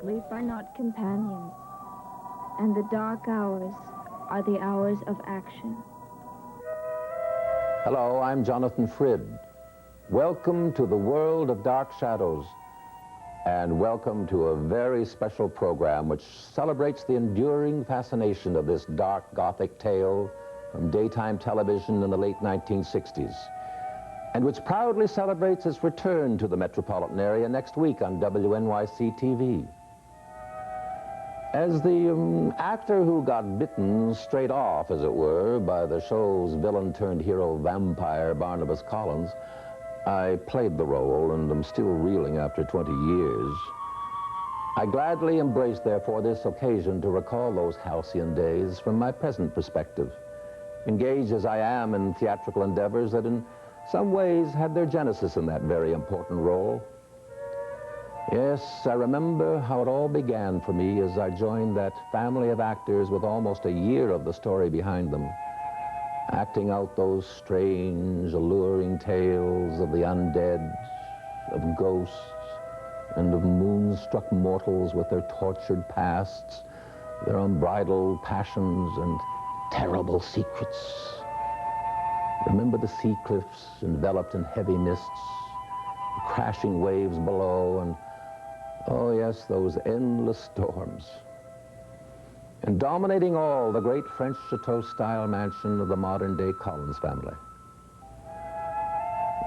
sleep are not companions, and the dark hours are the hours of action. Hello, I'm Jonathan Frid. Welcome to the world of Dark Shadows, and welcome to a very special program which celebrates the enduring fascination of this dark Gothic tale from daytime television in the late 1960s, and which proudly celebrates its return to the metropolitan area next week on WNYC TV. As the actor who got bitten straight off, as it were, by the show's villain-turned-hero vampire Barnabas Collins, I played the role and am still reeling after 20 years. I gladly embrace, therefore, this occasion to recall those halcyon days from my present perspective, engaged as I am in theatrical endeavors that in some ways had their genesis in that very important role. Yes, I remember how it all began for me as I joined that family of actors with almost a year of the story behind them, acting out those strange, alluring tales of the undead, of ghosts, and of moonstruck mortals with their tortured pasts, their unbridled passions, and terrible secrets. Remember the sea cliffs enveloped in heavy mists, the crashing waves below, and oh yes, those endless storms. And dominating all, the great French chateau-style mansion of the modern-day Collins family.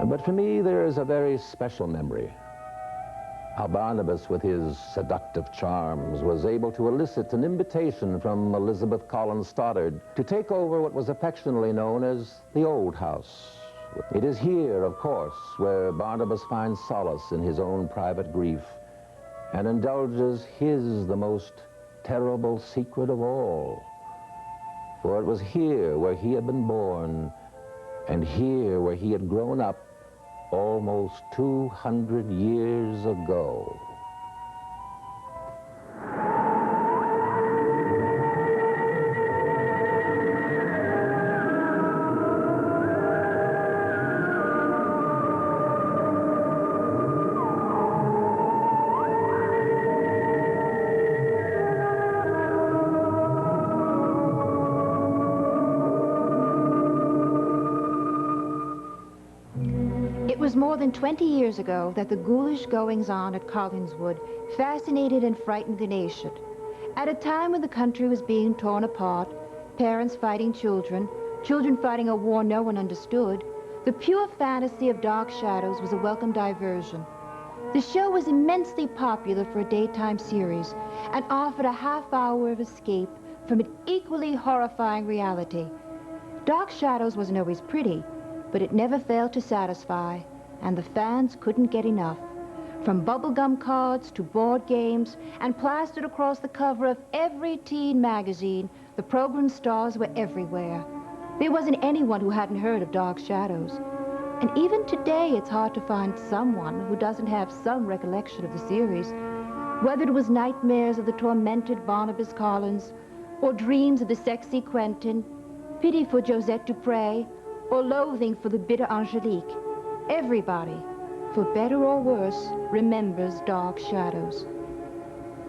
But for me, there is a very special memory. How Barnabas, with his seductive charms, was able to elicit an invitation from Elizabeth Collins Stoddard to take over what was affectionately known as the Old House. It is here, of course, where Barnabas finds solace in his own private grief and indulges the most terrible secret of all. For it was here where he had been born, and here where he had grown up almost 200 years ago. It was more than 20 years ago that the ghoulish goings-on at Collingswood fascinated and frightened the nation. At a time when the country was being torn apart, parents fighting children, children fighting a war no one understood, the pure fantasy of Dark Shadows was a welcome diversion. The show was immensely popular for a daytime series and offered a half-hour of escape from an equally horrifying reality. Dark Shadows wasn't always pretty, but it never failed to satisfy, and the fans couldn't get enough. From bubblegum cards to board games, and plastered across the cover of every teen magazine, the program stars were everywhere. There wasn't anyone who hadn't heard of Dark Shadows. And even today, it's hard to find someone who doesn't have some recollection of the series. Whether it was nightmares of the tormented Barnabas Collins, or dreams of the sexy Quentin, pity for Josette Dupre, or loathing for the bitter Angelique. Everybody, for better or worse, remembers Dark Shadows.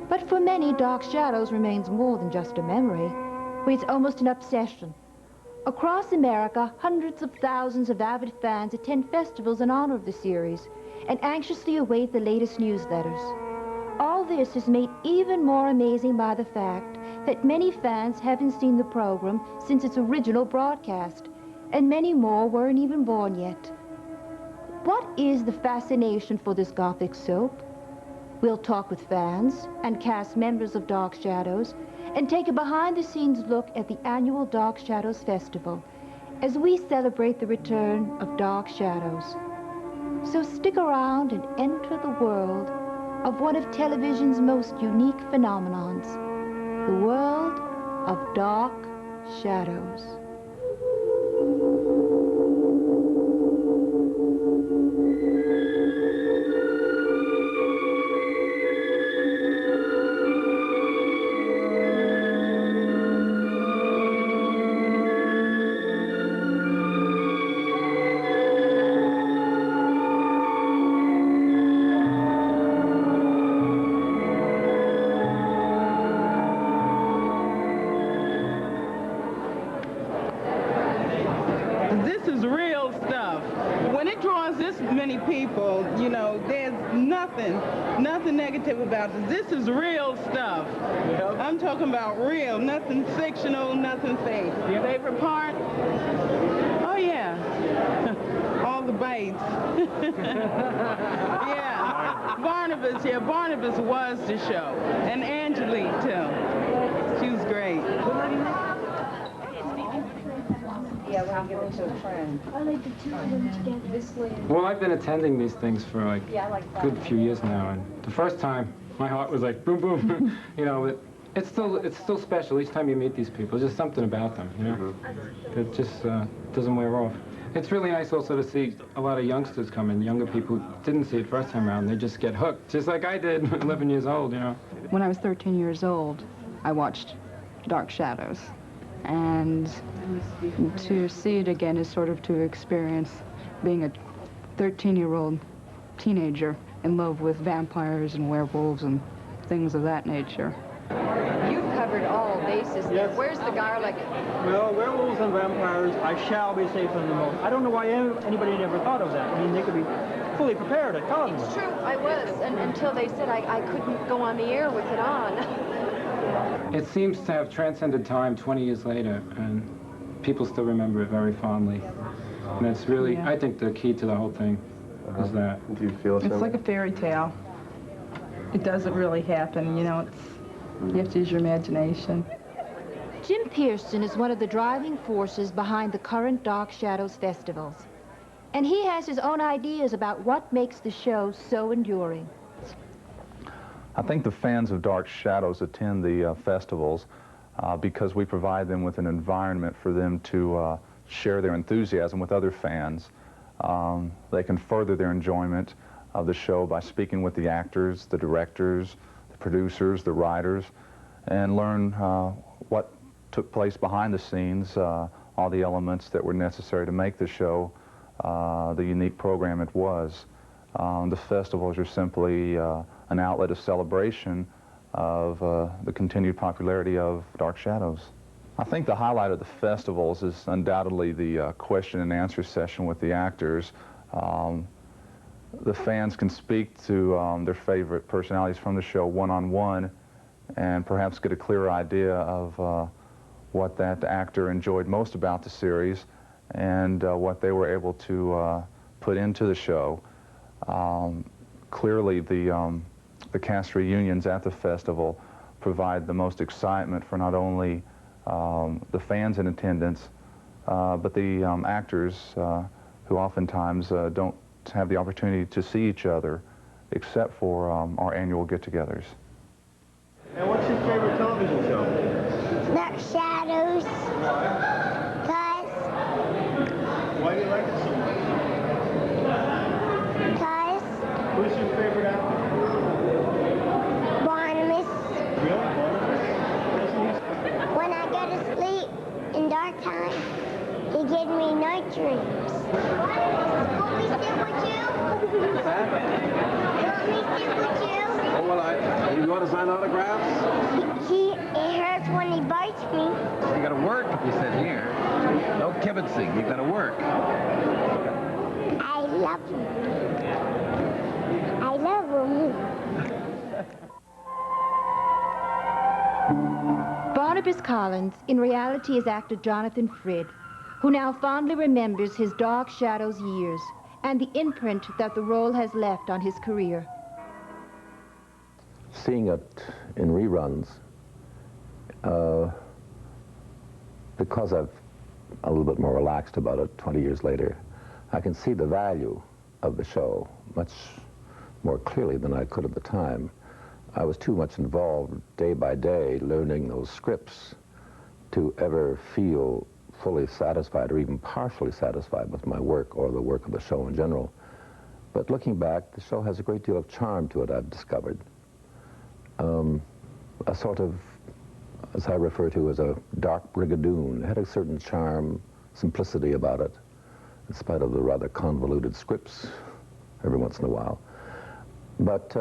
But for many, Dark Shadows remains more than just a memory. It's almost an obsession. Across America, hundreds of thousands of avid fans attend festivals in honor of the series and anxiously await the latest newsletters. All this is made even more amazing by the fact that many fans haven't seen the program since its original broadcast, and many more weren't even born yet. What is the fascination for this Gothic soap? We'll talk with fans and cast members of Dark Shadows and take a behind-the-scenes look at the annual Dark Shadows Festival as we celebrate the return of Dark Shadows. So stick around and enter the world of one of television's most unique phenomenons, the world of Dark Shadows. many people, you know, there's nothing negative about this. This is real stuff. Yep. I'm talking about real, nothing fictional, nothing fake. Your favorite part? Oh, yeah. All the bites. Yeah. Barnabas was the show. And Angelique, too. She was great. Yeah, I want to give it to a friend. I like the two of them together. This lady. Well, I've been attending these things for like a good few years now, and the first time, my heart was like boom, boom. You know, but it's still special each time you meet these people. There's just something about them, you know, that just doesn't wear off. It's really nice also to see a lot of youngsters come in, younger people who didn't see it first time around. They just get hooked, just like I did, 11 years old, you know. When I was 13 years old, I watched Dark Shadows. And to see it again is sort of to experience being a 13-year-old teenager in love with vampires and werewolves and things of that nature. You've covered all bases there. Yes. Where's the garlic? Well, werewolves and vampires, I shall be safe from the most. I don't know why anybody never thought of that. I mean, they could be fully prepared at Collingwood. It's true, I was, until they said I couldn't go on the air with it on. It seems to have transcended time 20 years later, and people still remember it very fondly. And that's really, Yeah. I think, the key to the whole thing is that. Do you feel It's like a fairy tale. It doesn't really happen, you know. You have to use your imagination. Jim Pearson is one of the driving forces behind the current Dark Shadows festivals. And he has his own ideas about what makes the show so enduring. I think the fans of Dark Shadows attend the festivals because we provide them with an environment for them to share their enthusiasm with other fans. They can further their enjoyment of the show by speaking with the actors, the directors, the producers, the writers, and learn what took place behind the scenes, all the elements that were necessary to make the show the unique program it was. The festivals are simply an outlet of celebration of the continued popularity of Dark Shadows. I think the highlight of the festivals is undoubtedly the question and answer session with the actors. The fans can speak to their favorite personalities from the show one-on-one and perhaps get a clearer idea of what that actor enjoyed most about the series and what they were able to put into the show. Clearly, the cast reunions at the festival provide the most excitement for not only the fans in attendance, but the actors who oftentimes don't have the opportunity to see each other except for our annual get-togethers. And what's your favorite television show? Dark Shadows. Cause. Why do you like it so much? Cause. Who's your favorite actor? Barnabas. Really? Barnabas? When I go to sleep in dark time, he gives me night dreams. Want me to sit with you? You want me to sit with you? Oh, well, you want to sign autographs? It hurts when he bites me. You got to work, you said here. No kibitzing, you got to work. I love him. I love him. Barnabas Collins, in reality, is actor Jonathan Frid, who now fondly remembers his Dark Shadows years and the imprint that the role has left on his career. Seeing it in reruns, because I've a little bit more relaxed about it 20 years later, I can see the value of the show much more clearly than I could at the time. I was too much involved day by day learning those scripts to ever feel fully satisfied or even partially satisfied with my work or the work of the show in general. But looking back, the show has a great deal of charm to it, I've discovered. A sort of, as I refer to as a dark brigadoon. It had a certain charm, simplicity about it, in spite of the rather convoluted scripts every once in a while. But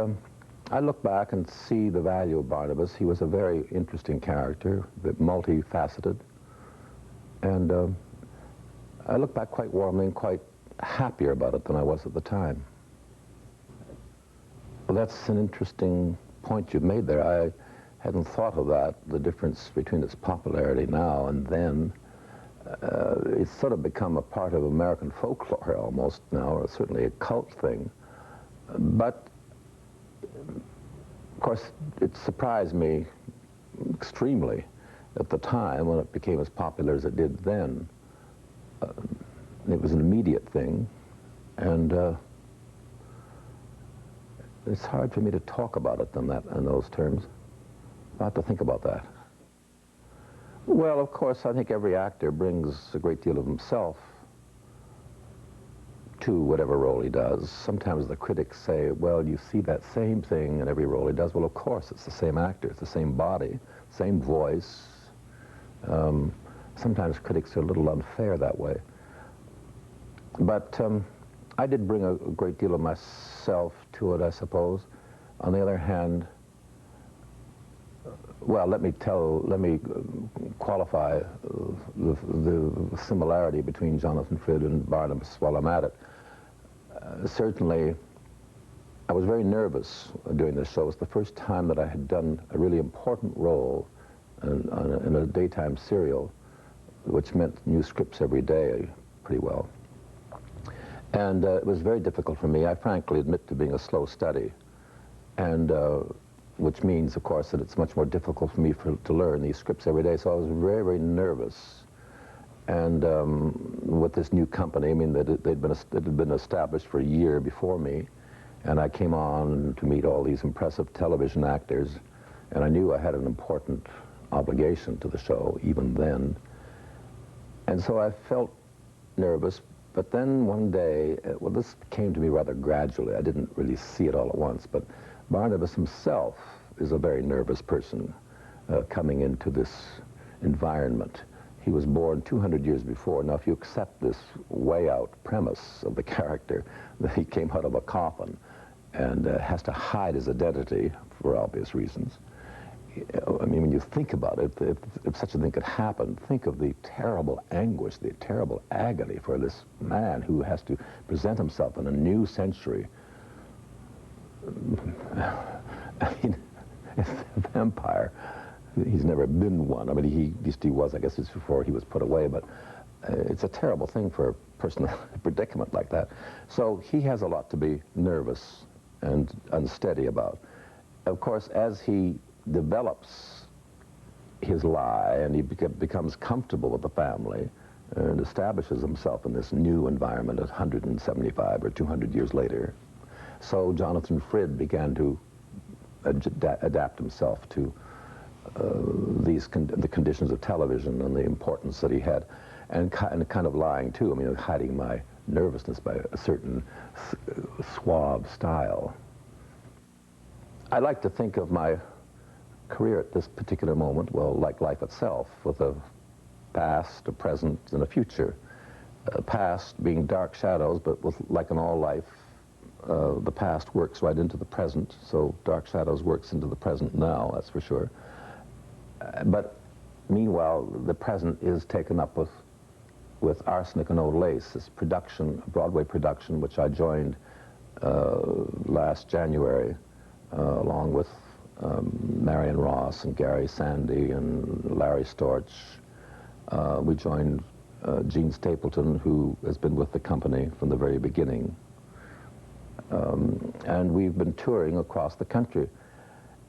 I look back and see the value of Barnabas. He was a very interesting character, a bit multifaceted. And I look back quite warmly and quite happier about it than I was at the time. Well, that's an interesting point you've made there. I hadn't thought of that, the difference between its popularity now and then. It's sort of become a part of American folklore almost now, or certainly a cult thing. But, of course, it surprised me extremely at the time when it became as popular as it did then. It was an immediate thing, and it's hard for me to talk about it in those terms. I have to think about that. Well, of course, I think every actor brings a great deal of himself to whatever role he does. Sometimes the critics say, well, you see that same thing in every role he does. Well, of course, it's the same actor, it's the same body, same voice. Sometimes critics are a little unfair that way. But I did bring a great deal of myself to it, I suppose. On the other hand, well, let me qualify the similarity between Jonathan Frid and Barnabas while I'm at it. Certainly, I was very nervous doing this show. It was the first time that I had done a really important role in a daytime serial, which meant new scripts every day, pretty well. And it was very difficult for me. I frankly admit to being a slow study, and which means, of course, that it's much more difficult for me to learn these scripts every day. So I was very, very nervous. And with this new company, I mean, it had been established for a year before me, and I came on to meet all these impressive television actors, and I knew I had an important obligation to the show, even then. And so I felt nervous, but then one day, well, this came to me rather gradually. I didn't really see it all at once, but Barnabas himself is a very nervous person coming into this environment. He was born 200 years before. Now, if you accept this way-out premise of the character, that he came out of a coffin and has to hide his identity for obvious reasons. I mean, when you think about it, if such a thing could happen, think of the terrible anguish, the terrible agony for this man who has to present himself in a new century. I mean, it's a vampire. He's never been one. I mean, at least he was, I guess it's before he was put away, but it's a terrible thing for a person in a predicament like that. So he has a lot to be nervous and unsteady about. Of course, as he develops his lie and he becomes comfortable with the family and establishes himself in this new environment 175 or 200 years later, so Jonathan Frid began to adapt himself to the conditions of television and the importance that he had, and kind of lying too. I mean, hiding my nervousness by a certain suave style. I like to think of my career at this particular moment, well, like life itself, with a past, a present, and a future. Past being dark shadows, but like in all life, the past works right into the present, so Dark Shadows works into the present now, that's for sure. But meanwhile, the present is taken up with Arsenic and Old Lace, this production, a Broadway production, which I joined last January, along with Marion Ross and Gary Sandy and Larry Storch. We joined Gene Stapleton, who has been with the company from the very beginning. And we've been touring across the country,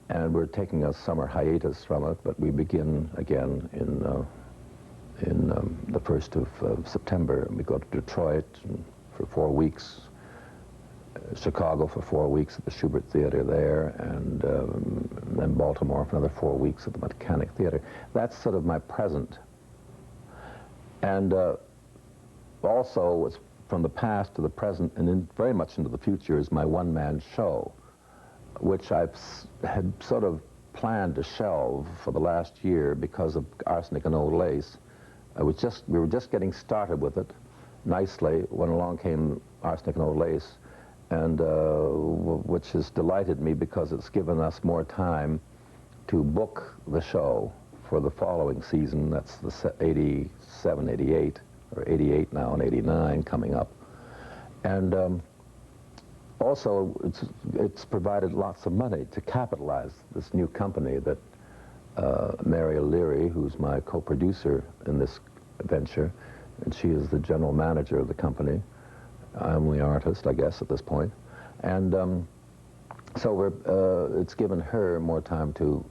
and we're taking a summer hiatus from it, but we begin again in the 1st of September. We go to Detroit for 4 weeks, Chicago for 4 weeks at the Shubert Theater there, and then Baltimore for another 4 weeks at the Mechanic Theater. That's sort of my present. And also, it's from the past to the present and very much into the future is my one-man show, which had sort of planned to shelve for the last year because of Arsenic and Old Lace. We were just getting started with it nicely when along came Arsenic and Old Lace, and which has delighted me because it's given us more time to book the show for the following season. That's the 87, 88, or 88 now and 89 coming up. And Also, it's provided lots of money to capitalize this new company that Mary O'Leary, who's my co-producer in this venture, and she is the general manager of the company. I'm the artist, I guess, at this point. And so it's given her more time to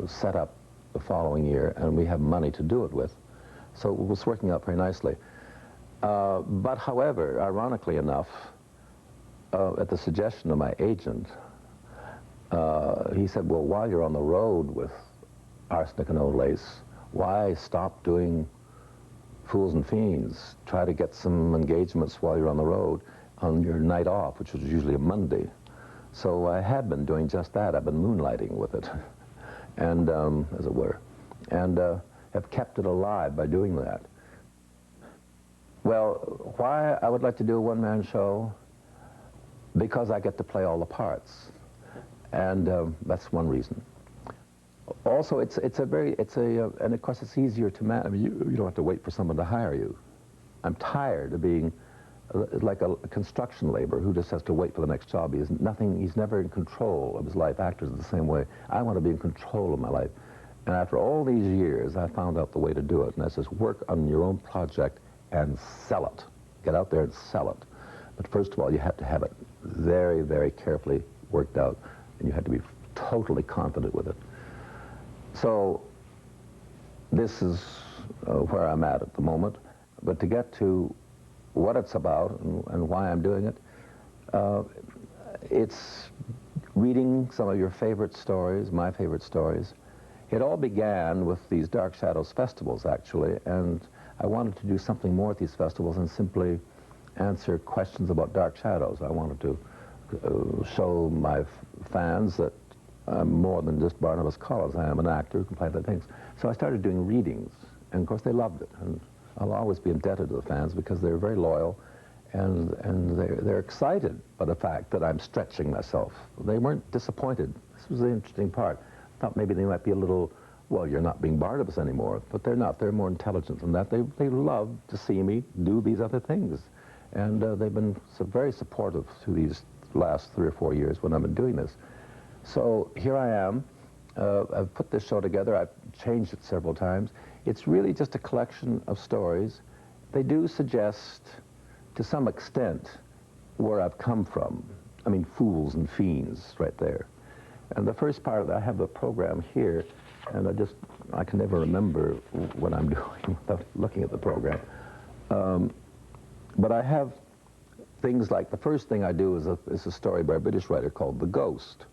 set up the following year, and we have money to do it with. So it was working out very nicely. But however, ironically enough, at the suggestion of my agent, he said, well, while you're on the road with Arsenic and Old Lace, why stop doing Fools and Fiends? Try to get some engagements while you're on the road on your night off, which was usually a Monday. So I had been doing just that. I've been moonlighting with it, and as it were, and have kept it alive by doing that. Well, why I would like to do a one-man show? Because I get to play all the parts, and that's one reason. Also, and of course it's easier to manage. I mean, you don't have to wait for someone to hire you. I'm tired of being like a construction laborer who just has to wait for the next job. He's never in control of his life. Actors are the same way. I want to be in control of my life. And after all these years, I found out the way to do it, and that's just work on your own project and sell it. Get out there and sell it. But first of all, you have to have it very, very carefully worked out, and you have to be totally confident with it. So this is where I'm at the moment. But to get to what it's about and why I'm doing it, it's reading some of your favorite stories, my favorite stories. It all began with these Dark Shadows festivals, actually, and I wanted to do something more at these festivals than simply answer questions about Dark Shadows. I wanted to show my fans that I'm more than just Barnabas Collins. I am an actor who can play other things. So I started doing readings, and of course they loved it. And I'll always be indebted to the fans because they're very loyal, and they're excited by the fact that I'm stretching myself. They weren't disappointed. This was the interesting part. I thought maybe they might be a little, well, you're not being Barnabas anymore, but they're not. They're more intelligent than that. They love to see me do these other things. And they've been very supportive through these last 3 or 4 years when I've been doing this. So here I am. I've put this show together. I've changed it several times. It's really just a collection of stories. They do suggest, to some extent, where I've come from. I mean, Fools and Fiends, right there. And the first part of that, I have the program here, and I can never remember what I'm doing without looking at the program. But I have things like, the first thing I do is a story by a British writer called The Ghost.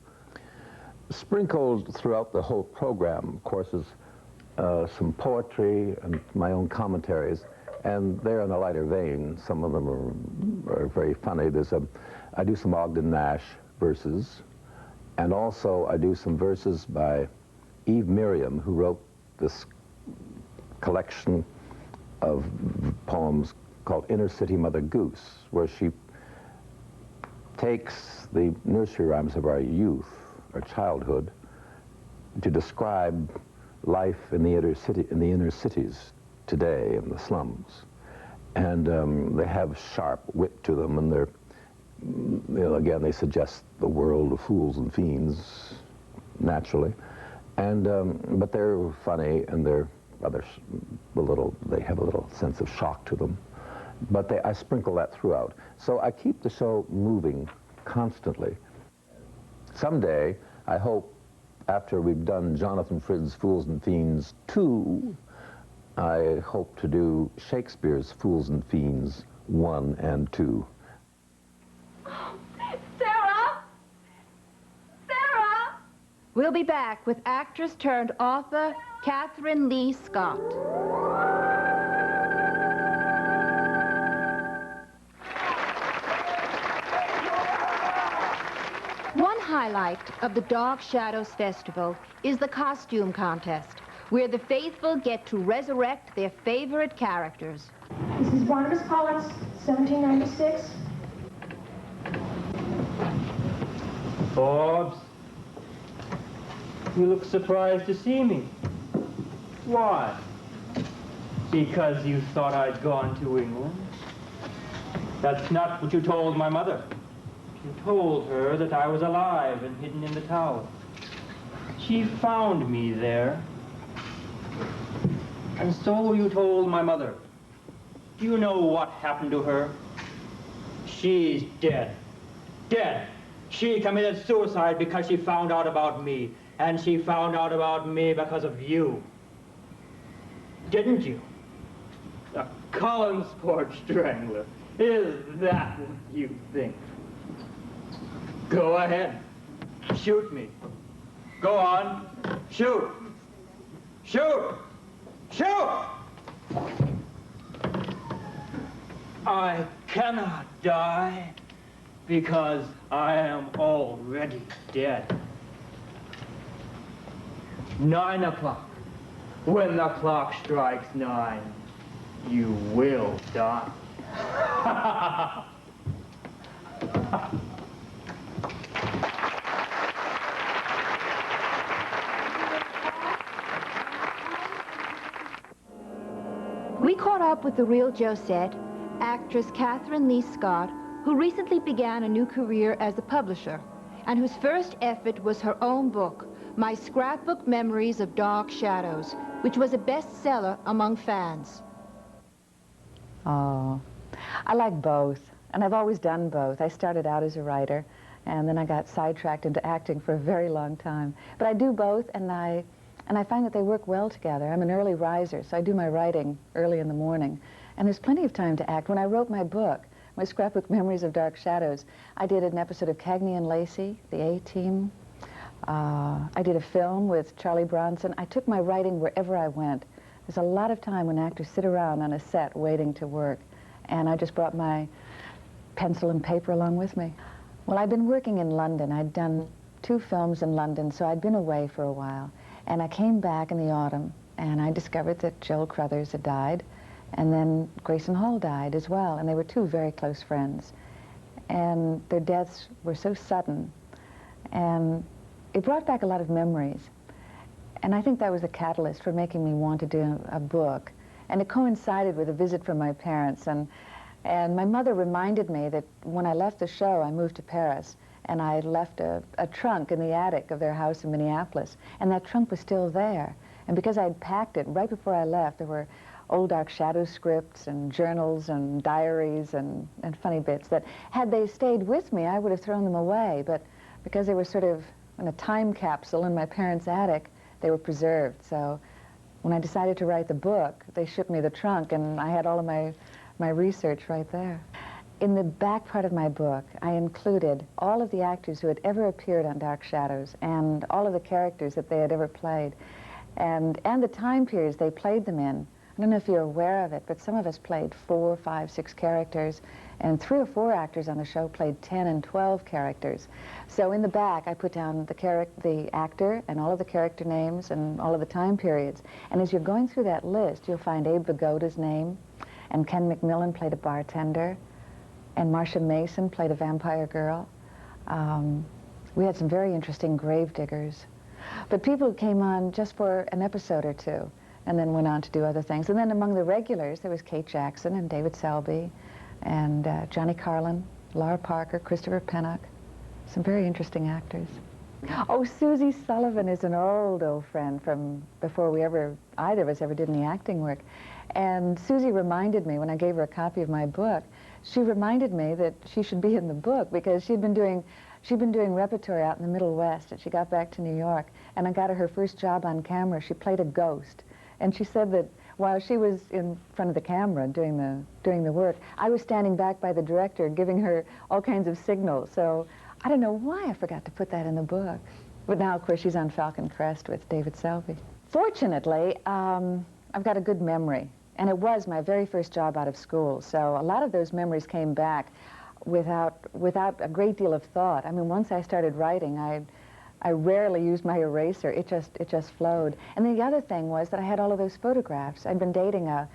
Sprinkled throughout the whole program, of course, is some poetry and my own commentaries, and they're in a lighter vein. Some of them are very funny. I do some Ogden Nash verses, and also I do some verses by Eve Miriam, who wrote this collection of poems called Inner City Mother Goose, where she takes the nursery rhymes of our youth, our childhood, to describe life in the inner cities today, in the slums. And they have sharp wit to them, and again, they suggest the world of fools and fiends, naturally. And but they're funny, and they have a little sense of shock to them. But I sprinkle that throughout. So I keep the show moving constantly. Someday, I hope, after we've done Jonathan Frid's Fools and Fiends 2, I hope to do Shakespeare's Fools and Fiends 1 and 2. Sarah! Sarah! We'll be back with actress turned author Catherine Lee Scott. One highlight of the Dark Shadows Festival is the costume contest, where the faithful get to resurrect their favorite characters. This is Barnabas Collins, 1796. Forbes, you look surprised to see me. Why? Because you thought I'd gone to England? That's not what you told my mother. and told her that I was alive and hidden in the tower. She found me there. And so you told my mother. Do you know what happened to her? She's dead. Dead. She committed suicide because she found out about me. And she found out about me because of you. Didn't you? A Collinsport strangler. Is that what you think? Go ahead. Shoot me. Go on. Shoot. Shoot. Shoot! I cannot die because I am already dead. 9 o'clock. When the clock strikes 9, you will die. We caught up with the real Josette, actress Catherine Lee Scott, who recently began a new career as a publisher, and whose first effort was her own book, My Scrapbook Memories of Dark Shadows, which was a bestseller among fans. Oh, I like both, and I've always done both. I started out as a writer, and then I got sidetracked into acting for a very long time. But I do both, and I find that they work well together. I'm an early riser, so I do my writing early in the morning, and there's plenty of time to act. When I wrote my book, My Scrapbook Memories of Dark Shadows, I did an episode of Cagney and Lacey, The A-Team. I did a film with Charlie Bronson. I took my writing wherever I went. There's a lot of time when actors sit around on a set waiting to work, and I just brought my pencil and paper along with me. Well, I'd been working in London. I'd done 2 films in London, so I'd been away for a while. And I came back in the autumn, and I discovered that Joel Crothers had died, and then Grayson Hall died as well, and they were 2 very close friends. And their deaths were so sudden, and it brought back a lot of memories. And I think that was the catalyst for making me want to do a book. And it coincided with a visit from my parents, and my mother reminded me that when I left the show, I moved to Paris, and I left a trunk in the attic of their house in Minneapolis, and that trunk was still there. And because I'd packed it right before I left, there were old Dark Shadow scripts and journals and diaries and funny bits that, had they stayed with me, I would have thrown them away. But because they were sort of in a time capsule in my parents' attic, they were preserved. So when I decided to write the book, they shipped me the trunk, and I had all of my research right there. In the back part of my book, I included all of the actors who had ever appeared on Dark Shadows and all of the characters that they had ever played, and the time periods they played them in. I don't know if you're aware of it, but some of us played 4, 5, 6 characters, and 3 or 4 actors on the show played 10 and 12 characters. So in the back, I put down the actor and all of the character names and all of the time periods. And as you're going through that list, you'll find Abe Vigoda's name, and Ken McMillan played a bartender, and Marcia Mason played a vampire girl. We had some very interesting grave diggers. But people who came on just for an episode or 2, and then went on to do other things. And then among the regulars, there was Kate Jackson and David Selby, and Johnny Carlin, Laura Parker, Christopher Pennock, some very interesting actors. Oh, Susie Sullivan is an old friend from before either of us ever did any acting work. And Susie reminded me, when I gave her a copy of my book, she reminded me that she should be in the book, because she'd been doing repertory out in the Middle West, and she got back to New York, and I got her first job on camera. She played a ghost. And she said that while she was in front of the camera doing the work, I was standing back by the director giving her all kinds of signals. So I don't know why I forgot to put that in the book. But now, of course, she's on Falcon Crest with David Selby. Fortunately, I've got a good memory. And it was my very first job out of school. So a lot of those memories came back without a great deal of thought. I mean, once I started writing, I rarely used my eraser. It just flowed. And the other thing was that I had all of those photographs. I'd been dating a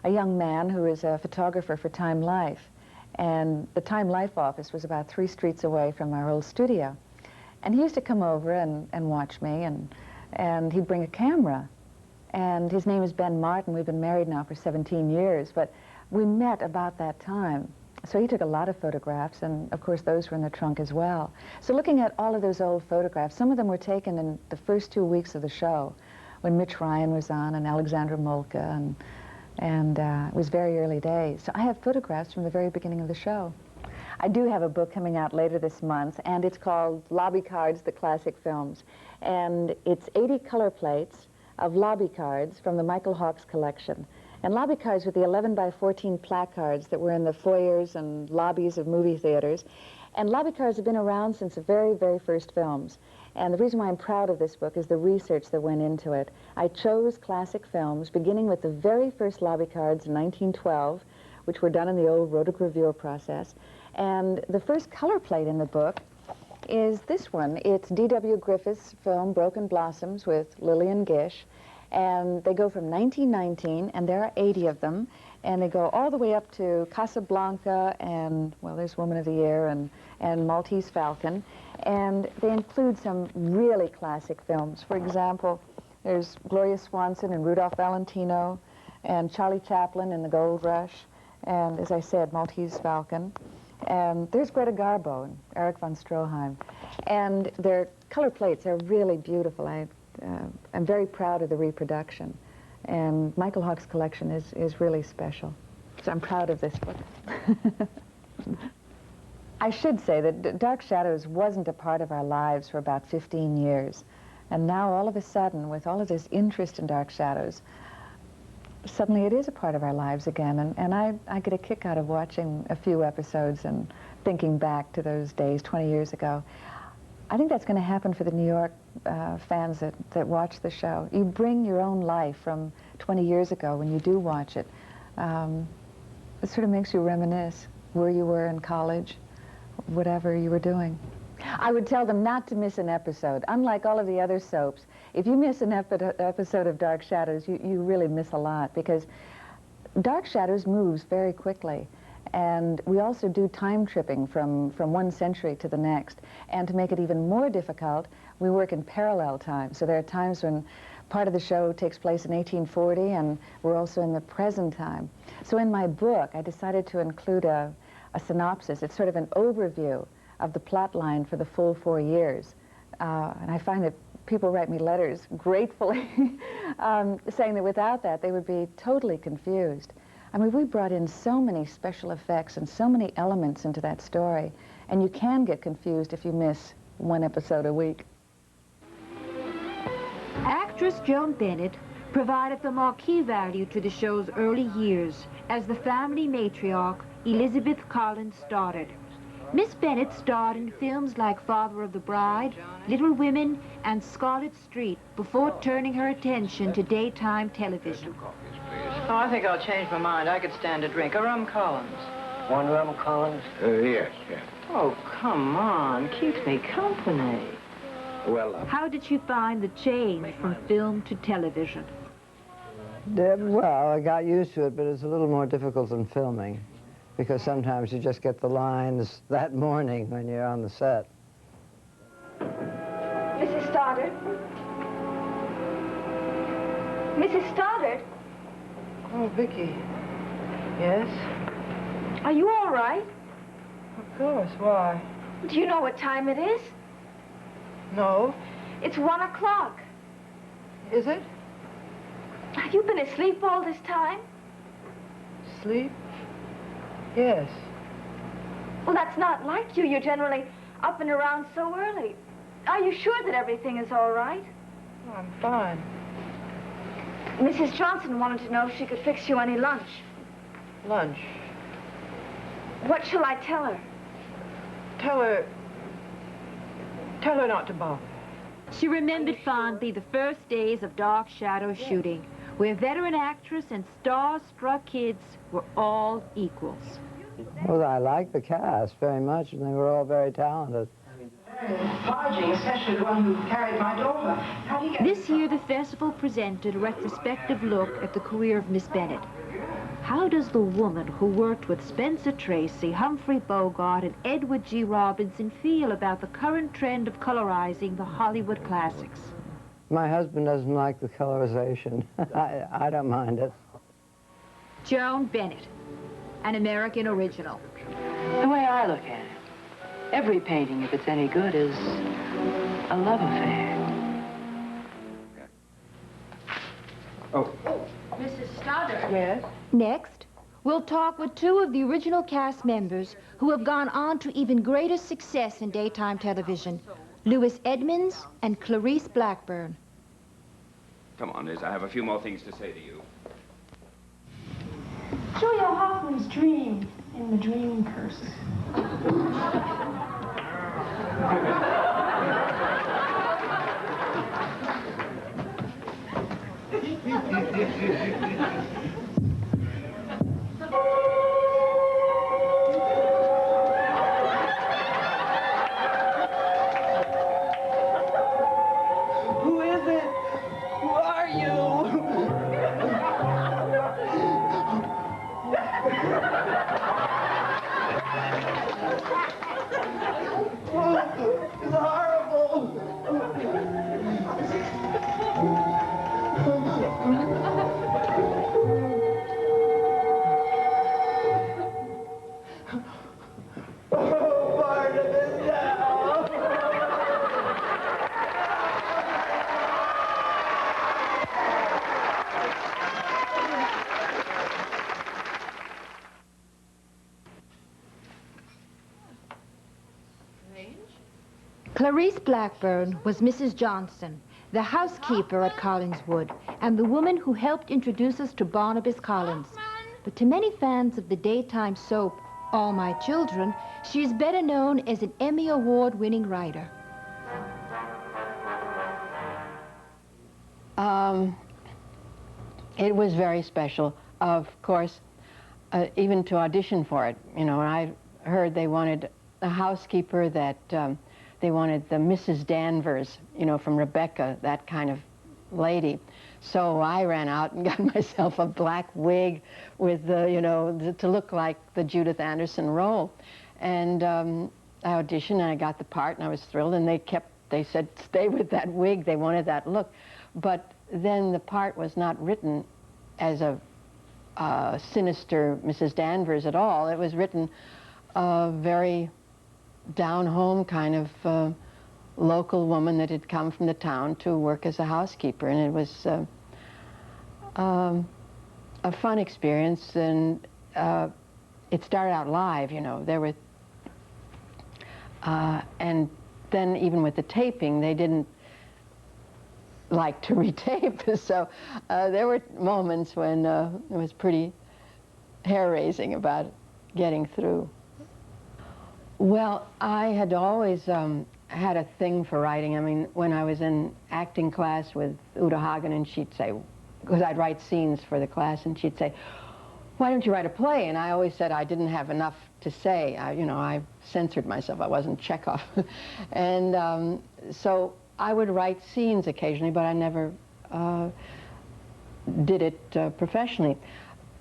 young man who was a photographer for Time Life. And the Time Life office was about 3 streets away from our old studio. And he used to come over and watch me, and he'd bring a camera. And his name is Ben Martin. We've been married now for 17 years, but we met about that time. So he took a lot of photographs, and of course those were in the trunk as well. So looking at all of those old photographs, some of them were taken in the first 2 weeks of the show, when Mitch Ryan was on, and Alexandra Molka, and it was very early days. So I have photographs from the very beginning of the show. I do have a book coming out later this month, and it's called Lobby Cards, the Classic Films. And it's 80 color plates of lobby cards from the Michael Hawks collection. And lobby cards with the 11 by 14 placards that were in the foyers and lobbies of movie theaters. And lobby cards have been around since the very, very first films. And the reason why I'm proud of this book is the research that went into it. I chose classic films, beginning with the very first lobby cards in 1912, which were done in the old rotogravure process. And the first color plate in the book is this one. It's D.W. Griffith's film Broken Blossoms with Lillian Gish. And they go from 1919, and there are 80 of them, and they go all the way up to Casablanca and, well, there's Woman of the Year and Maltese Falcon. And they include some really classic films. For example, there's Gloria Swanson and Rudolph Valentino, and Charlie Chaplin in The Gold Rush, and, as I said, Maltese Falcon. And there's Greta Garbo and Erich von Stroheim. And their color plates are really beautiful. I'm very proud of the reproduction. And Michael Hawks' collection is really special. So I'm proud of this book. I should say that Dark Shadows wasn't a part of our lives for about 15 years. And now, all of a sudden, with all of this interest in Dark Shadows, suddenly it is a part of our lives again. And I get a kick out of watching a few episodes and thinking back to those days 20 years ago. I think that's going to happen for the New York fans that watch the show. You bring your own life from 20 years ago when you do watch it. It sort of makes you reminisce where you were in college, whatever you were doing. I would tell them not to miss an episode. Unlike all of the other soaps, if you miss an episode of Dark Shadows, you really miss a lot, because Dark Shadows moves very quickly. And we also do time tripping from one century to the next. And to make it even more difficult, we work in parallel time. So there are times when part of the show takes place in 1840, and we're also in the present time. So in my book, I decided to include a synopsis. It's sort of an overview of the plot line for the full 4 years. And I find that people write me letters gratefully saying that without that, they would be totally confused. I mean, we brought in so many special effects and so many elements into that story, and you can get confused if you miss one episode a week. Actress Joan Bennett provided the marquee value to the show's early years as the family matriarch Elizabeth Collins started. Miss Bennett starred in films like Father of the Bride, Little Women, and Scarlet Street before turning her attention to daytime television. Oh, I think I'll change my mind. I could stand a drink. A rum Collins. One rum Collins? Yes. Oh, come on. Keeps me company. Well, How did she find the change from film to television? well, I got used to it, but it's a little more difficult than filming, because sometimes you just get the lines that morning when you're on the set. Mrs. Stoddard? Mrs. Stoddard? Oh, Vicky. Yes? Are you all right? Of course. Why? Do you know what time it is? No. It's 1 o'clock. Is it? Have you been asleep all this time? Sleep? Yes. Well, that's not like you. You're generally up and around so early. Are you sure that everything is all right? Oh, I'm fine. Mrs. Johnson wanted to know if she could fix you any lunch. Lunch? What shall I tell her? Tell her not to bother. She remembered fondly the first days of Dark Shadows shooting, where veteran actress and star-struck kids were all equals. Well, I liked the cast very much, and they were all very talented. Obliging, especially the one who carried my daughter. How do you get... This year, the festival presented a retrospective look at the career of Miss Bennett. How does the woman who worked with Spencer Tracy, Humphrey Bogart, and Edward G. Robinson feel about the current trend of colorizing the Hollywood classics? My husband doesn't like the colorization. I don't mind it. Joan Bennett, an American original. The way I look at it, every painting, if it's any good, is a love affair. Oh. Mrs. Stoddard. Yes? Next, we'll talk with two of the original cast members who have gone on to even greater success in daytime television, Louis Edmonds and Clarice Blackburn. Come on, Liz, I have a few more things to say to you. Julia Hoffman's dream in the dream person. Who is it? Who are you? It's horrible. Oh, Barnabas, now. Clarice Blackburn was Mrs. Johnson, the housekeeper at Collingswood, and the woman who helped introduce us to Barnabas Collins. But to many fans of the daytime soap, All My Children, she is better known as an Emmy Award-winning writer. It was very special, of course, even to audition for it. You know, I heard they wanted a housekeeper that they wanted the Mrs. Danvers, you know, from Rebecca, that kind of lady. So I ran out and got myself a black wig with the, you know, to look like the Judith Anderson role. And I auditioned and I got the part and I was thrilled, and they said, stay with that wig. They wanted that look. But then the part was not written as a sinister Mrs. Danvers at all. It was written very down-home kind of local woman that had come from the town to work as a housekeeper, and it was a fun experience. And it started out live, you know. There were, and then even with the taping, they didn't like to retape, so there were moments when it was pretty hair-raising about getting through. Well, I had always had a thing for writing. I mean, when I was in acting class with Uta Hagen, and she'd say, because I'd write scenes for the class, and she'd say, why don't you write a play? And I always said I didn't have enough to say. You know, I censored myself. I wasn't Chekhov. And so I would write scenes occasionally, but I never did it professionally.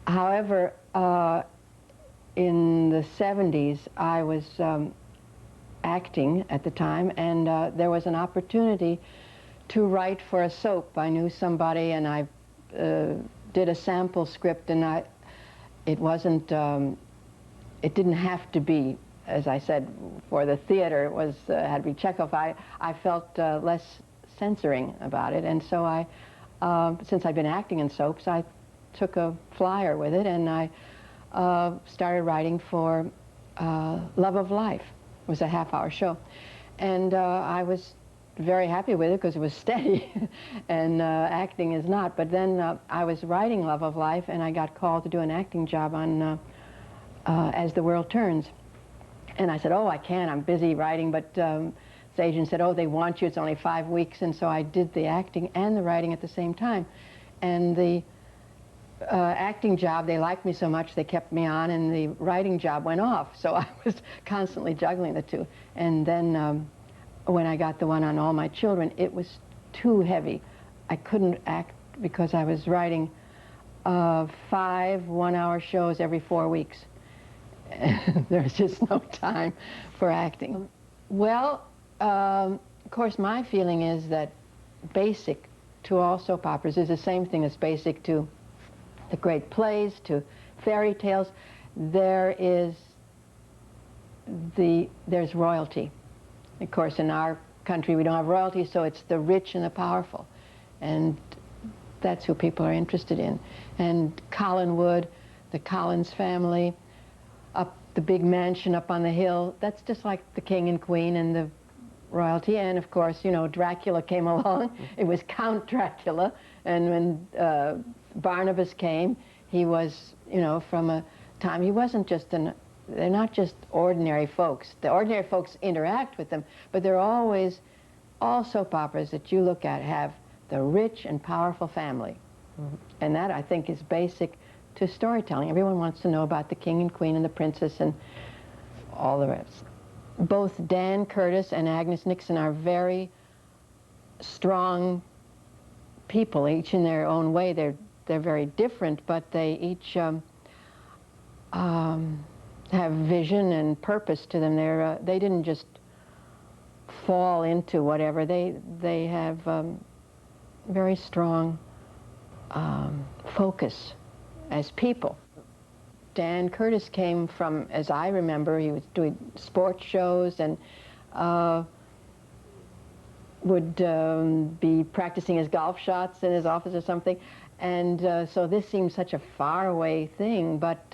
However, in the 70s, I was acting at the time, and there was an opportunity to write for a soap. I knew somebody, and I did a sample script, and it wasn't, it didn't have to be, as I said, for the theater. It was, had to be Chekhov. I felt less censoring about it, and so I, since I'd been acting in soaps, I took a flyer with it, and I started writing for Love of Life. It was a half-hour show. And I was very happy with it because it was steady, and acting is not. But then I was writing Love of Life, and I got called to do an acting job on As the World Turns. And I said, oh, I can't, I'm busy writing. But the agent said, oh, they want you, it's only 5 weeks. And so I did the acting and the writing at the same time. And the acting job, they liked me so much they kept me on, and the writing job went off. So I was constantly juggling the two. And then when I got the one on All My Children, it was too heavy. I couldn't act because I was writing 5 one-hour shows every 4 weeks. There's just no time for acting. Well, of course, my feeling is that basic to all soap operas is the same thing as basic to the great plays, to fairy tales. There is there's royalty. Of course, in our country, we don't have royalty, so it's the rich and the powerful. And that's who people are interested in. And Collinwood, the Collins family, up the big mansion up on the hill, that's just like the king and queen and the royalty. And of course, you know, Dracula came along. It was Count Dracula. And when Barnabas came, he was, you know, from a time, he wasn't just they're not just ordinary folks. The ordinary folks interact with them, but they're always, all soap operas that you look at have the rich and powerful family. Mm-hmm. And that, I think, is basic to storytelling. Everyone wants to know about the king and queen and the princess and all the rest. Both Dan Curtis and Agnes Nixon are very strong people, each in their own way. They're very different, but they each have vision and purpose to them. They didn't just fall into whatever. They have very strong focus as people. Dan Curtis came from, as I remember, he was doing sports shows and would be practicing his golf shots in his office or something. And so this seemed such a faraway thing, but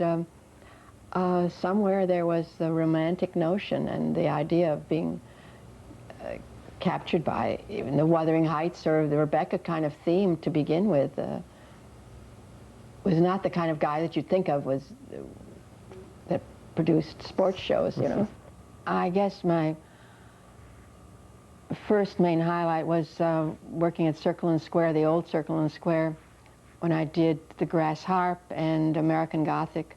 somewhere there was the romantic notion and the idea of being captured by even the Wuthering Heights or the Rebecca kind of theme to begin with. Was not the kind of guy that you'd think of that produced sports shows, you know. I guess my first main highlight was working at Circle and Square, the old Circle and Square, when I did The Grass Harp and American Gothic.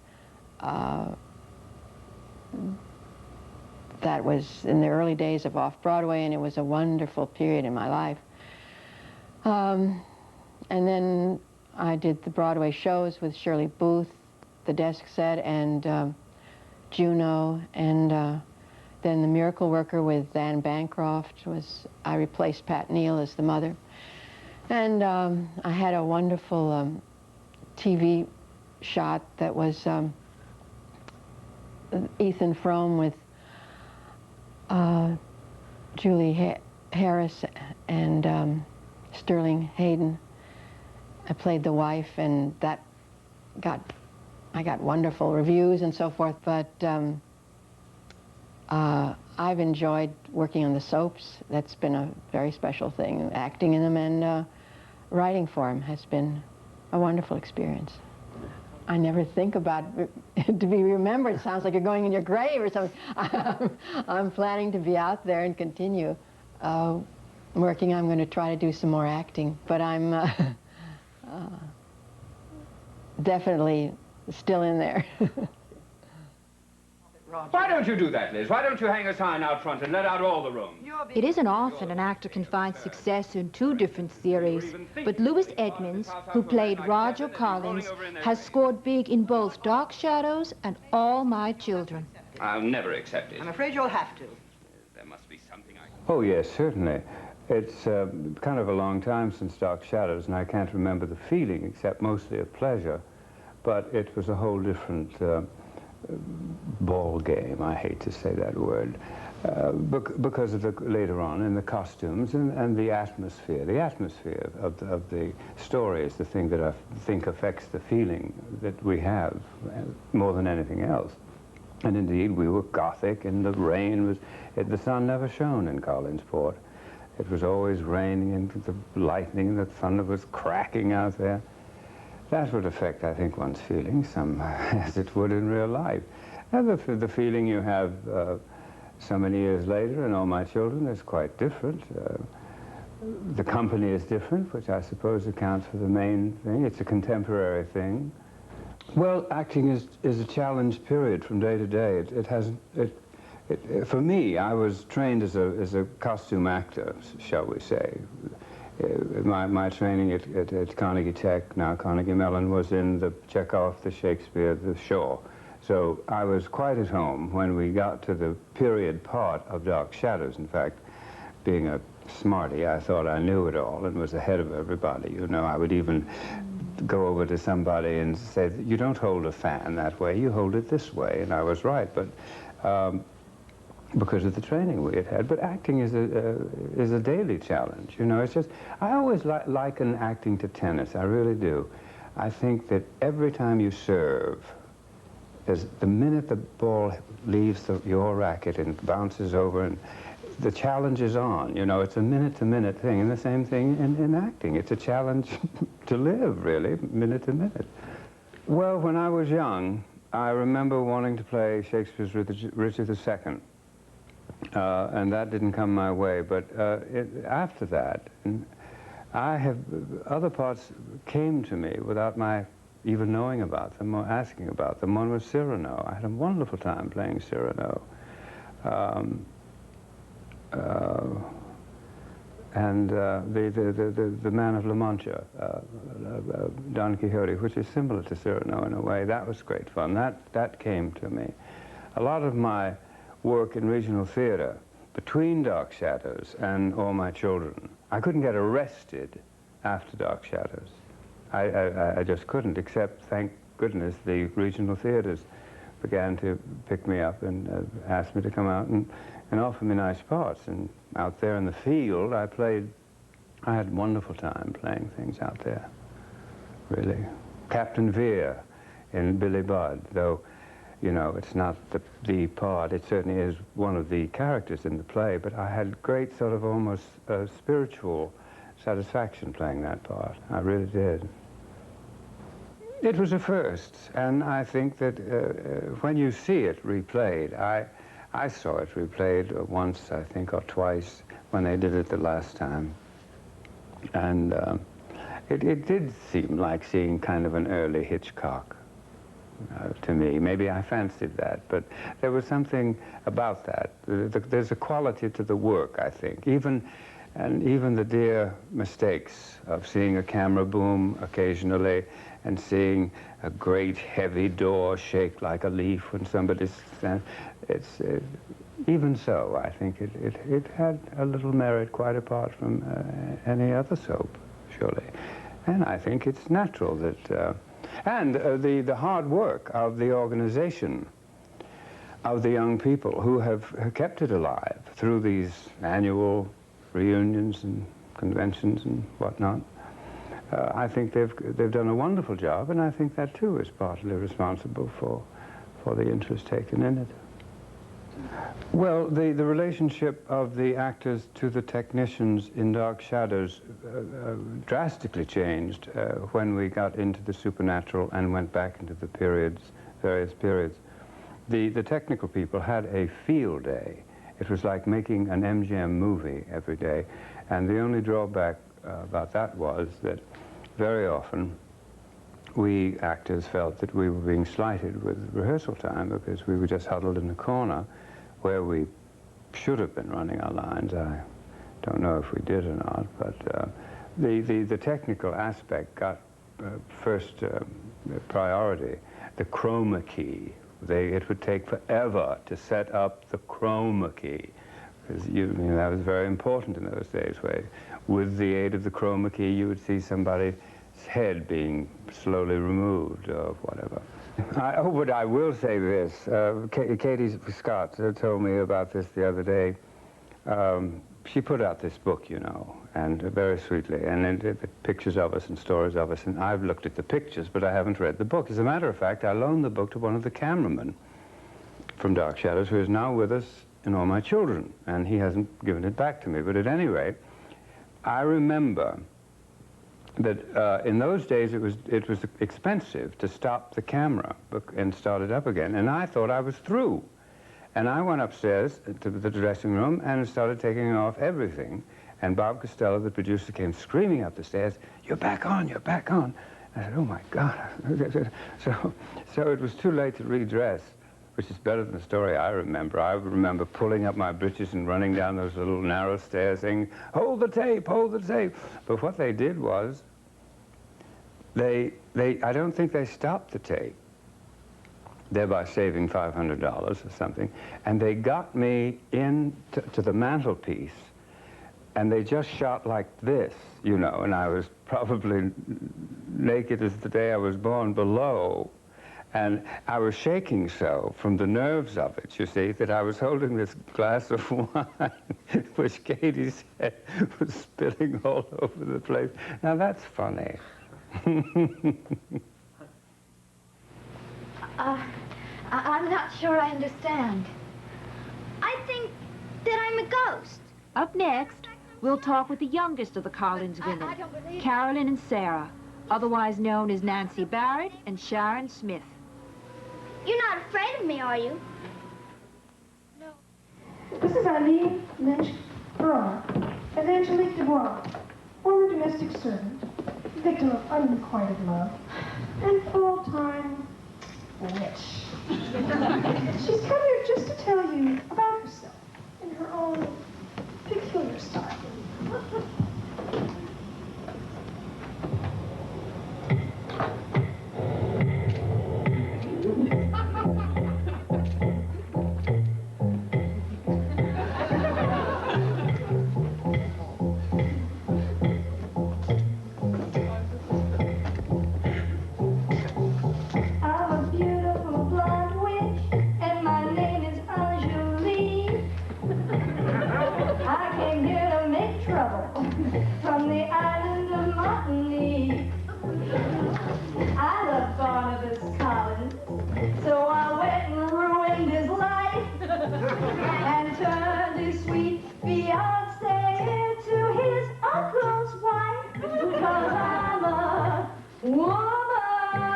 That was in the early days of Off-Broadway, and it was a wonderful period in my life. And then I did the Broadway shows with Shirley Booth, The Desk Set, and Juno, and then The Miracle Worker with Anne Bancroft. I replaced Pat Neal as the mother. And I had a wonderful TV shot that was Ethan Frome with Julie Harris and Sterling Hayden. I played the wife, and I got wonderful reviews and so forth, but I've enjoyed working on the soaps. That's been a very special thing. Acting in them and writing for them has been a wonderful experience. I never think about to be remembered. It sounds like you're going in your grave or something. I'm planning to be out there and continue working. I'm going to try to do some more acting, but I'm definitely still in there. Why don't you do that, Liz? Why don't you hang a sign out front and let out all the rooms? It isn't often an actor can find success in two different theories, but Louis Edmonds, who played Roger Collins, has scored big in both Dark Shadows and All My Children. I'll never accept it. I'm afraid you'll have to. There must be something I can... Oh, yes, certainly. It's kind of a long time since Dark Shadows, and I can't remember the feeling except mostly of pleasure, but it was a whole different ball game. I hate to say that word, because of later on in the costumes and the atmosphere. The atmosphere of the story is the thing that I think affects the feeling that we have more than anything else. And indeed, we were Gothic, and the rain was, the sun never shone in Collinsport. It was always raining, and the lightning and the thunder was cracking out there. That would affect, I think, one's feelings, as it would in real life. And the feeling you have so many years later in All My Children is quite different. The company is different, which I suppose accounts for the main thing. It's a contemporary thing. Well, acting is a challenge period from day to day. For me, I was trained as a costume actor, shall we say. My training at Carnegie Tech, now Carnegie Mellon, was in the Chekhov, the Shakespeare, the Shaw. So I was quite at home when we got to the period part of Dark Shadows. In fact, being a smarty, I thought I knew it all and was ahead of everybody. You know, I would even go over to somebody and say, you don't hold a fan that way, you hold it this way. And I was right, but because of the training we had had. But acting is a daily challenge, you know. It's just, I always liken acting to tennis, I really do. I think that every time you serve, the minute the ball leaves your racket and bounces over, and the challenge is on, you know. It's a minute-to-minute thing, and the same thing in acting. It's a challenge to live, really, minute to minute. Well, when I was young, I remember wanting to play Shakespeare's Richard II. And that didn't come my way, but after that, other parts came to me without my even knowing about them or asking about them. One was Cyrano. I had a wonderful time playing Cyrano. And the Man of La Mancha, Don Quixote, which is similar to Cyrano in a way. That was great fun. That came to me. A lot of my work in regional theater, between Dark Shadows and All My Children, I couldn't get arrested after Dark Shadows. I just couldn't, except, thank goodness, the regional theaters began to pick me up and ask me to come out and offer me nice parts. And out there in the field, I had a wonderful time playing things out there, really. Captain Vere in Billy Budd, though, you know, it's not the part, it certainly is one of the characters in the play, but I had great sort of almost spiritual satisfaction playing that part. I really did. It was a first, and I think that when you see it replayed, I saw it replayed once, I think, or twice when they did it the last time. And it did seem like seeing kind of an early Hitchcock to me. Maybe I fancied that, but there was something about that. There's a quality to the work, I think. Even the dear mistakes of seeing a camera boom occasionally and seeing a great heavy door shake like a leaf when somebody's standing. Even so, I think it had a little merit quite apart from any other soap, surely. And I think it's natural that, and the hard work of the organization of the young people who have kept it alive through these annual reunions and conventions and whatnot. I think they've done a wonderful job, and I think that too is partly responsible for the interest taken in it. Well, the relationship of the actors to the technicians in Dark Shadows drastically changed when we got into the supernatural and went back into the various periods. The technical people had a field day. It was like making an MGM movie every day, and the only drawback about that was that very often we actors felt that we were being slighted with rehearsal time because we were just huddled in the corner where we should have been running our lines. I don't know if we did or not, but the technical aspect got first priority. The chroma key. It would take forever to set up the chroma key, because that was very important in those days, where with the aid of the chroma key you would see somebody's head being slowly removed or whatever. But I will say this. Katie Scott told me about this the other day. She put out this book, you know, and very sweetly, and the pictures of us and stories of us, and I've looked at the pictures, but I haven't read the book. As a matter of fact, I loaned the book to one of the cameramen from Dark Shadows, who is now with us in All My Children, and he hasn't given it back to me. But at any rate, I remember that in those days it was expensive to stop the camera and start it up again, and I thought I was through. And I went upstairs to the dressing room and started taking off everything. And Bob Costello, the producer, came screaming up the stairs, "You're back on, you're back on." I said, "Oh my God." So it was too late to redress, which is better than the story I remember. I remember pulling up my breeches and running down those little narrow stairs saying, "Hold the tape, hold the tape." But what they did was, I don't think they stopped the tape, thereby saving $500 or something, and they got me in to the mantelpiece, and they just shot like this, you know, and I was probably naked as the day I was born below, And I was shaking so from the nerves of it, you see, that I was holding this glass of wine, which Katie said was spilling all over the place. Now that's funny. I'm not sure I understand. I think that I'm a ghost. Up next, we'll talk with the youngest of the Collins women, Carolyn and Sarah, otherwise known as Nancy Barrett and Sharon Smith. You're not afraid of me, are you? This is Eileen Lynch Farrar, as Angelique Dubois, former domestic servant, victim of unrequited love, and full-time witch. She's come here just to tell you about herself in her own peculiar style. From the island of Martinique. I love Barnabas Collins, so I went and ruined his life and turned his sweet fiancée to his uncle's wife. 'Cause I'm a woman,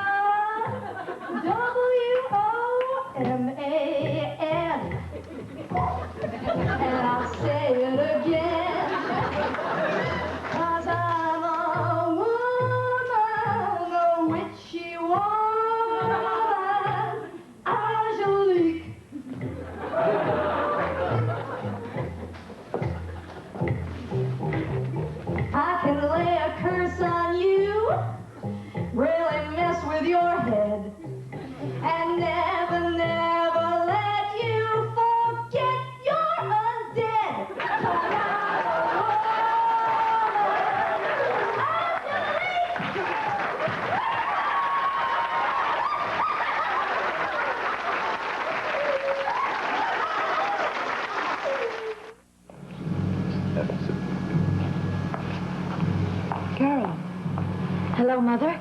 W-O-M-A-N, and I'll say it again. Really mess with your head and never, never let you forget you're undead. Carol. Hello, Mother.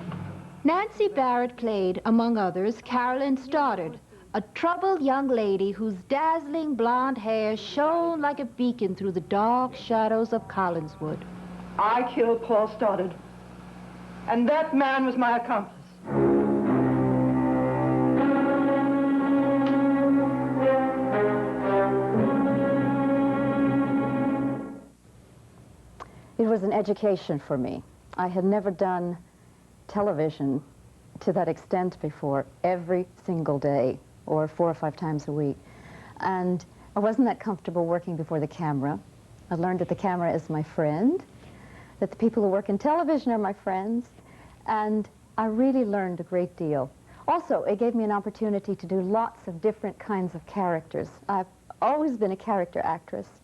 Nancy Barrett played, among others, Carolyn Stoddard, a troubled young lady whose dazzling blonde hair shone like a beacon through the dark shadows of Collinswood. I killed Paul Stoddard, and that man was my accomplice. It was an education for me. I had never done television to that extent before, every single day, or 4 or 5 times a week. And I wasn't that comfortable working before the camera. I learned that the camera is my friend, that the people who work in television are my friends, and I really learned a great deal. Also, it gave me an opportunity to do lots of different kinds of characters. I've always been a character actress,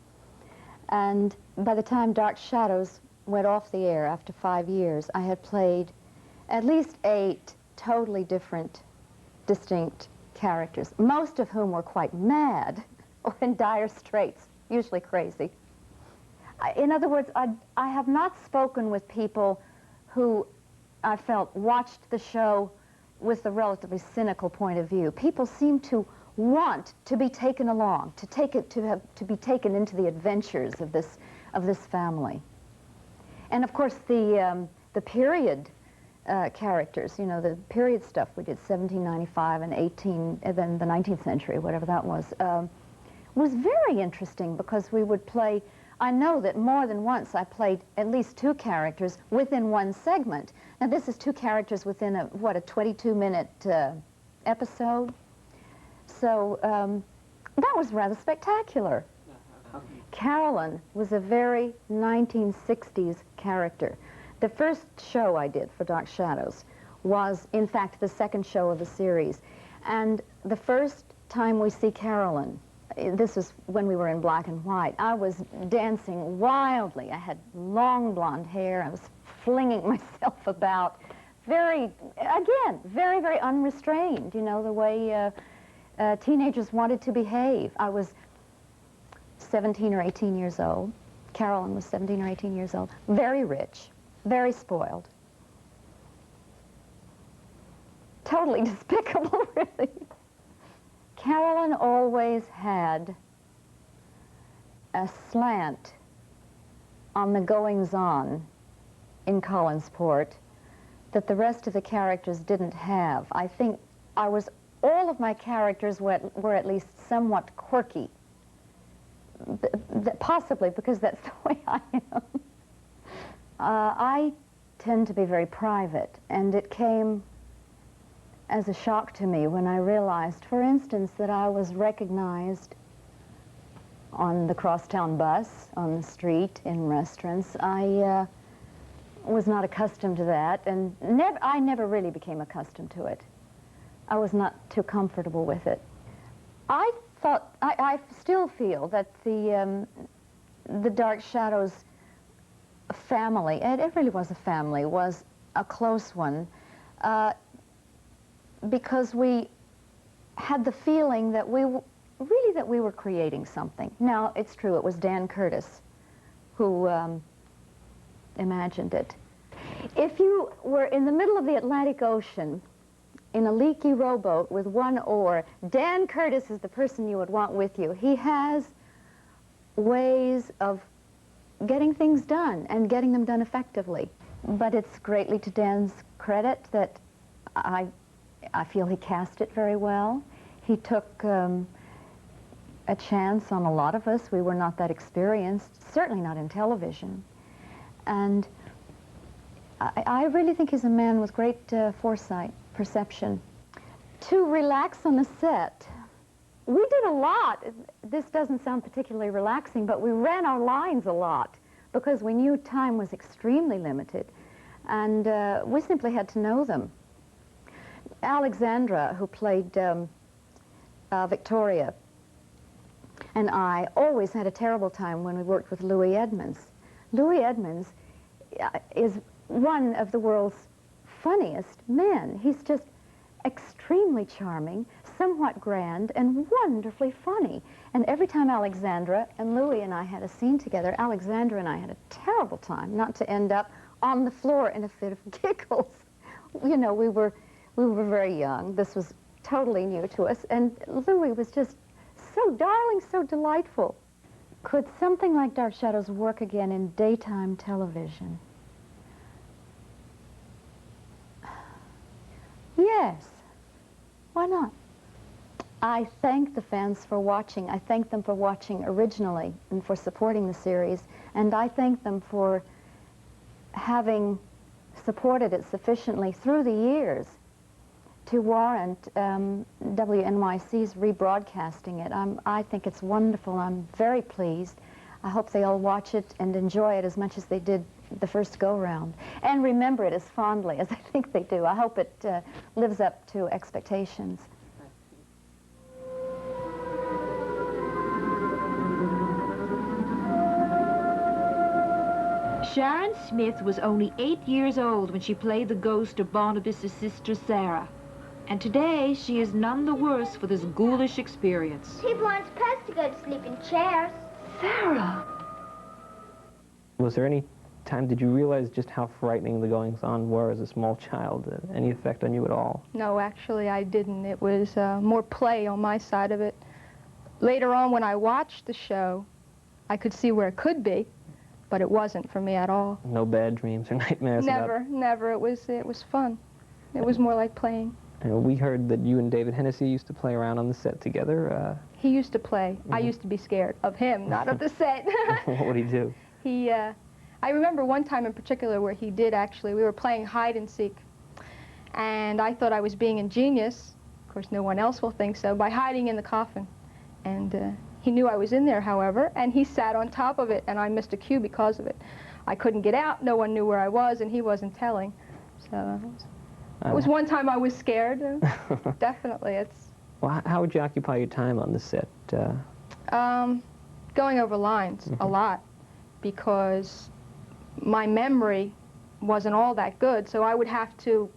and by the time Dark Shadows went off the air after 5 years, I had played at least 8 totally different, distinct characters, most of whom were quite mad or in dire straits, usually crazy. In other words, I have not spoken with people who I felt watched the show with a relatively cynical point of view. People seem to want to be taken along, to be taken into the adventures of this family. And of course, the period characters, you know, the period stuff we did, 1795 and then the 19th century, whatever that was very interesting because we would play, I know that more than once I played at least 2 characters within one segment. Now this is 2 characters within a 22-minute episode. So that was rather spectacular. Carolyn was a very 1960s character. The first show I did for Dark Shadows was, in fact, the second show of the series. And the first time we see Carolyn, this was when we were in black and white, I was dancing wildly. I had long blonde hair. I was flinging myself about, very, again, very, very unrestrained, you know, the way teenagers wanted to behave. I was 17 or 18 years old. Carolyn was 17 or 18 years old. Very rich, very spoiled. Totally despicable, really. Carolyn always had a slant on the goings-on in Collinsport that the rest of the characters didn't have. I think all of my characters were at least somewhat quirky. Possibly because that's the way I am. I tend to be very private, and it came as a shock to me when I realized, for instance, that I was recognized on the crosstown bus, on the street, in restaurants. I was not accustomed to that, and I never really became accustomed to it. I was not too comfortable with it. I still feel that the Dark Shadows family, it really was a family, was a close one, because we had the feeling that we were creating something. Now, it's true, it was Dan Curtis who imagined it. If you were in the middle of the Atlantic Ocean in a leaky rowboat with one oar, Dan Curtis is the person you would want with you. He has ways of getting things done and getting them done effectively. But it's greatly to Dan's credit that I feel he cast it very well. He took a chance on a lot of us. We were not that experienced, certainly not in television. And I really think he's a man with great foresight, perception. To relax on the set, we did a lot. This doesn't sound particularly relaxing, but we ran our lines a lot because we knew time was extremely limited, and we simply had to know them. Alexandra, who played Victoria, and I always had a terrible time when we worked with Louis Edmonds. Louis Edmonds is one of the world's funniest men. He's just extremely charming, somewhat grand, and wonderfully funny. And every time Alexandra and Louis and I had a scene together, Alexandra and I had a terrible time not to end up on the floor in a fit of giggles. You know, we were very young. This was totally new to us, and Louis was just so darling, so delightful. Could something like Dark Shadows work again in daytime television? Yes. Why not? I thank the fans for watching. I thank them for watching originally and for supporting the series, and I thank them for having supported it sufficiently through the years to warrant WNYC's rebroadcasting it. I think it's wonderful. I'm very pleased. I hope they all watch it and enjoy it as much as they did the first go-round, and remember it as fondly as I think they do. I hope it lives up to expectations. Sharon Smith was only 8 years old when she played the ghost of Barnabas' sister, Sarah. And today, she is none the worse for this ghoulish experience. People aren't supposed to go to sleep in chairs. Sarah! Was there any time, did you realize just how frightening the goings-on were as a small child? Any effect on you at all? No, actually, I didn't. It was more play on my side of it. Later on, when I watched the show, I could see where it could be, but it wasn't for me at all. No bad dreams or nightmares? Never. It was fun. It was more like playing. We heard that you and David Hennessy used to play around on the set together. He used to play. I used to be scared of him, not of the set. What would he do? I remember one time in particular where he did actually, we were playing hide and seek, and I thought I was being ingenious. Of course, no one else will think so, by hiding in the coffin. And he knew I was in there, however, and he sat on top of it, and I missed a cue because of it. I couldn't get out, no one knew where I was, and he wasn't telling. So it was one time I was scared. Definitely, it's... Well, how would you occupy your time on the set? Going over lines a lot, because my memory wasn't all that good, so I would have to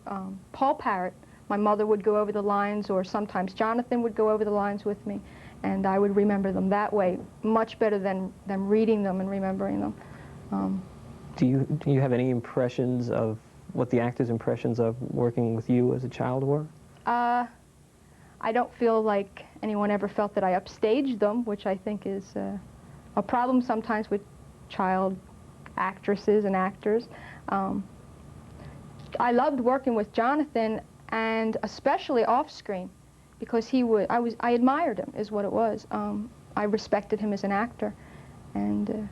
Paul parrot. My mother would go over the lines, or sometimes Jonathan would go over the lines with me, and I would remember them that way, much better than reading them and remembering them. Do you have any impressions of what the actors' impressions of working with you as a child were? I don't feel like anyone ever felt that I upstaged them, which I think is a problem sometimes with child actresses and actors. I loved working with Jonathan, and especially off-screen, because I admired him, is what it was. I respected him as an actor, and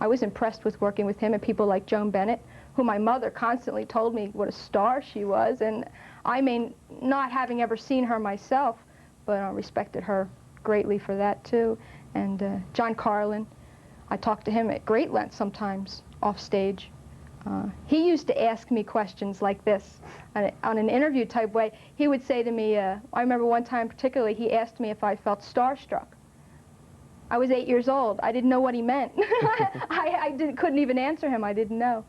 I was impressed with working with him and people like Joan Bennett, who my mother constantly told me what a star she was, and I mean, not having ever seen her myself, but I respected her greatly for that too. And John Carlin, I talked to him at great length sometimes off stage. He used to ask me questions like this on an interview type way. He would say to me, I remember one time particularly, he asked me if I felt starstruck. I was 8 years old. I didn't know what he meant. Couldn't even answer him. I didn't know.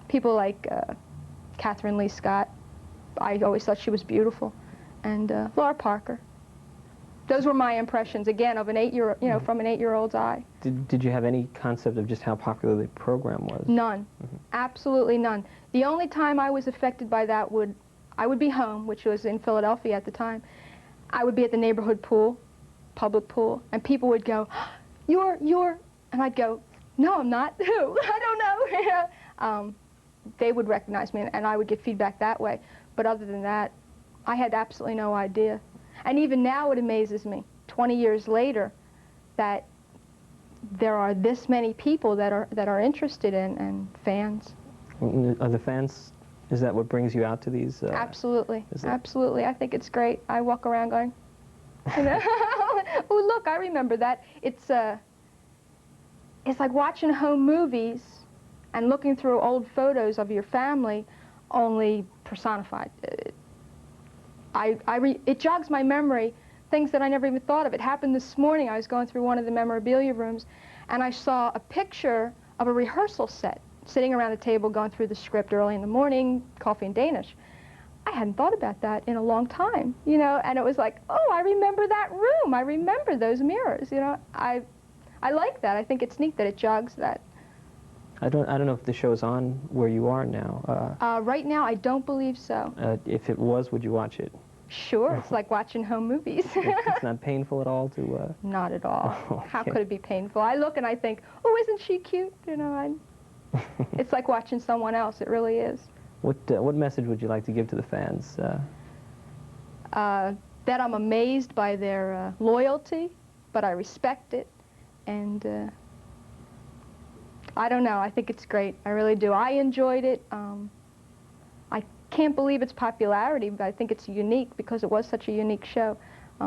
People like Catherine Lee Scott, I always thought she was beautiful, and Laura Parker. Those were my impressions, again, of an 8-year, from an 8-year-old's eye. Did you have any concept of just how popular the program was? None. Absolutely none. The only time I was affected by that I would be home, which was in Philadelphia at the time. I would be at the neighborhood pool, public pool, and people would go, you're, and I'd go, no, I'm not. Who? I don't know. They would recognize me, and I would get feedback that way. But other than that, I had absolutely no idea. And even now it amazes me, 20 years later, that there are this many people that are interested in, and fans. Are the fans, is that what brings you out to these? Absolutely, absolutely. I think it's great. I walk around going, oh, look, I remember that. It's like watching home movies and looking through old photos of your family, only personified. It jogs my memory, things that I never even thought of. It happened this morning. I was going through one of the memorabilia rooms, and I saw a picture of a rehearsal set, sitting around a table going through the script early in the morning, coffee and Danish. I hadn't thought about that in a long time, and it was like, oh, I remember that room. I remember those mirrors, I like that. I think it's neat that it jogs that. I don't know if the show is on where you are now. Right now, I don't believe so. If it was, would you watch it? Sure, it's like watching home movies. It's not painful at all to... Not at all. Okay. How could it be painful? I look and I think, oh, isn't she cute? It's like watching someone else. It really is. What message would you like to give to the fans? That I'm amazed by their loyalty, but I respect it, and I don't know. I think it's great. I really do. I enjoyed it. I can't believe its popularity, but I think it's unique because it was such a unique show.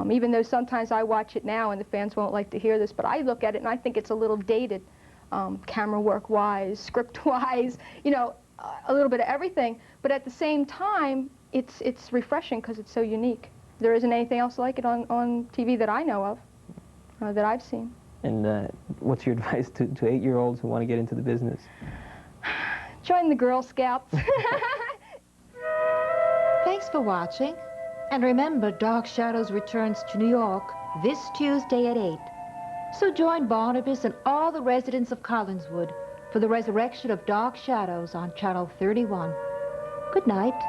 Even though sometimes I watch it now and the fans won't like to hear this, but I look at it and I think it's a little dated, camera work-wise, script-wise, a little bit of everything. But at the same time, it's refreshing because it's so unique. There isn't anything else like it on TV that I know of, that I've seen. And what's your advice to 8-year-olds who want to get into the business? Join the Girl Scouts. Thanks for watching. And remember, Dark Shadows returns to New York this Tuesday at 8. So join Barnabas and all the residents of Collingswood for the resurrection of Dark Shadows on Channel 31. Good night.